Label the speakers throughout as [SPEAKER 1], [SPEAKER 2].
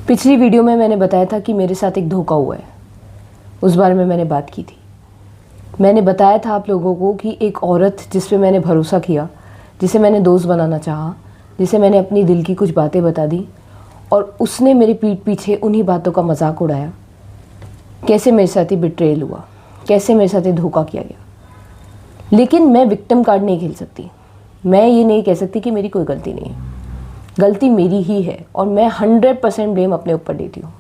[SPEAKER 1] पिछली वीडियो में मैंने बताया था कि मेरे साथ एक धोखा हुआ है। उस बारे में मैंने बात की थी। मैंने बताया था आप लोगों को कि एक औरत जिस पे मैंने भरोसा किया, जिसे मैंने दोस्त बनाना चाहा, जिसे मैंने अपनी दिल की कुछ बातें बता दी और उसने मेरी पीठ पीछे उन्हीं बातों का मजाक उड़ाया। कैसे मेरे साथ ही बिट्रेल हुआ, कैसे मेरे साथ ही धोखा किया गया। लेकिन मैं विक्टिम कार्ड नहीं खेल सकती। मैं ये नहीं कह सकती कि मेरी कोई गलती नहीं है। गलती मेरी ही है और मैं 100% ब्लेम अपने ऊपर देती हूँ।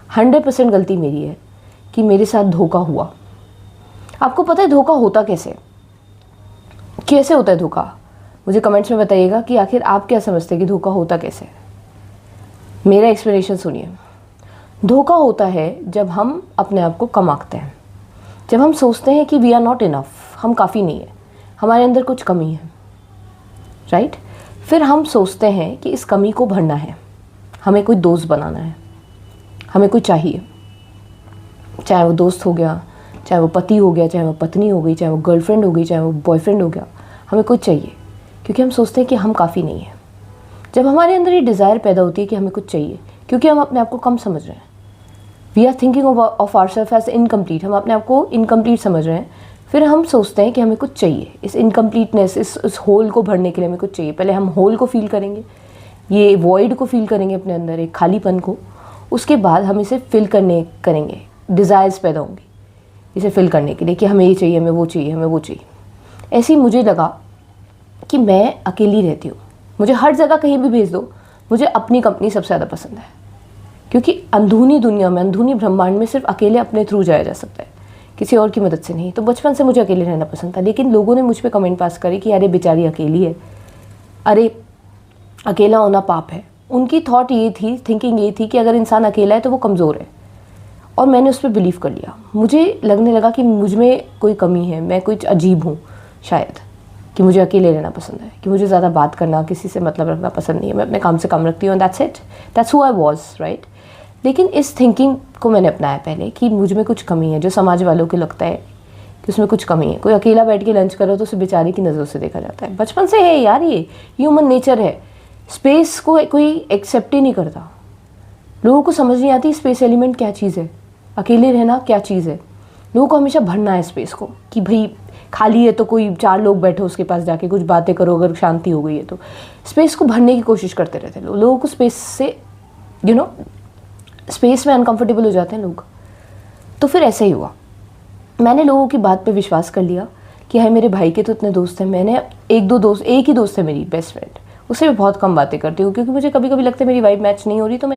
[SPEAKER 1] 100% गलती मेरी है कि मेरे साथ धोखा हुआ। आपको पता है धोखा होता कैसे होता है धोखा? मुझे कमेंट्स में बताइएगा कि आखिर आप क्या समझते हैं कि धोखा होता कैसे है। मेरा एक्सप्लेनेशन सुनिए। धोखा होता है जब हम अपने आप को कम आंकते हैं, जब हम सोचते हैं कि वी आर नॉट इनफ, हम काफ़ी नहीं है, हमारे अंदर कुछ कमी है, राइट? फिर हम सोचते हैं कि इस कमी को भरना है, हमें कोई दोस्त बनाना है, हमें कोई चाहिए। चाहे वो दोस्त हो गया, चाहे वो पति हो गया, चाहे वो पत्नी हो गई, चाहे वो गर्लफ्रेंड हो गई, चाहे वो बॉयफ्रेंड हो गया, हमें कोई चाहिए क्योंकि हम सोचते हैं कि हम काफ़ी नहीं हैं। जब हमारे अंदर ये डिज़ायर पैदा होती है कि हमें कुछ चाहिए क्योंकि हम अपने आप को कम समझ रहे हैं, we are thinking of ourself as incomplete, हम अपने आप को इनकम्प्लीट समझ रहे हैं। फिर हम सोचते हैं कि हमें कुछ चाहिए, इस इनकम्प्लीटनेस, इस होल को भरने के लिए हमें कुछ चाहिए। पहले हम होल को फील करेंगे, ये वॉइड को फील करेंगे अपने अंदर, एक खालीपन को। उसके बाद हम इसे फिल करेंगे, डिज़ायर्स पैदा होंगी इसे फिल करने के लिए कि हमें ये चाहिए, हमें वो चाहिए, हमें वो चाहिए। ऐसे ही मुझे लगा कि मैं अकेली रहती हूँ, मुझे हर जगह कहीं भी भेज दो, मुझे अपनी कंपनी सबसे ज़्यादा पसंद है क्योंकि अंदरूनी दुनिया में, अंदरूनी ब्रह्मांड में सिर्फ अकेले अपने थ्रू जाया जा सकता है, किसी और की मदद से नहीं। तो बचपन से मुझे अकेले रहना पसंद था। लेकिन लोगों ने मुझ पे कमेंट पास करे कि अरे बेचारी अकेली है, अरे अकेला होना पाप है। उनकी थॉट ये थी, थिंकिंग ये थी कि अगर इंसान अकेला है तो वो कमज़ोर है। और मैंने उस पर बिलीव कर लिया। मुझे लगने लगा कि मुझ में कोई कमी है, मैं कुछ अजीब हूँ शायद, कि मुझे अकेले रहना पसंद है, कि मुझे ज़्यादा बात करना, किसी से मतलब रखना पसंद नहीं है, मैं अपने काम से कम रखती हूँ। That's it, that's who I was, right? लेकिन इस थिंकिंग को मैंने अपनाया पहले कि मुझ में कुछ कमी है, जो समाज वालों को लगता है कि उसमें कुछ कमी है। कोई अकेला बैठ के लंच करो तो उसे बेचारे की नज़रों से देखा जाता है। बचपन से है यार, ये ह्यूमन नेचर है। स्पेस को कोई एक्सेप्ट ही नहीं करता। लोगों को समझ नहीं आती स्पेस एलिमेंट क्या चीज़ है, अकेले रहना क्या चीज़ है। लोगों को हमेशा भरना है स्पेस को कि भाई खाली है तो कोई 4 लोग बैठो, उसके पास जाके कुछ बातें करो, अगर शांति हो गई है तो। स्पेस को भरने की कोशिश करते रहते हैं लोगों को स्पेस से, स्पेस में अनकंफर्टेबल हो जाते हैं लोग। तो फिर ऐसे ही हुआ, मैंने लोगों की बात पे विश्वास कर लिया कि है मेरे भाई के तो इतने दोस्त हैं। मैंने एक ही दोस्त है मेरी बेस्ट फ्रेंड, उससे भी बहुत कम बातें करती हूँ क्योंकि मुझे कभी कभी लगता है मेरी वाइब मैच नहीं हो रही, तो मैं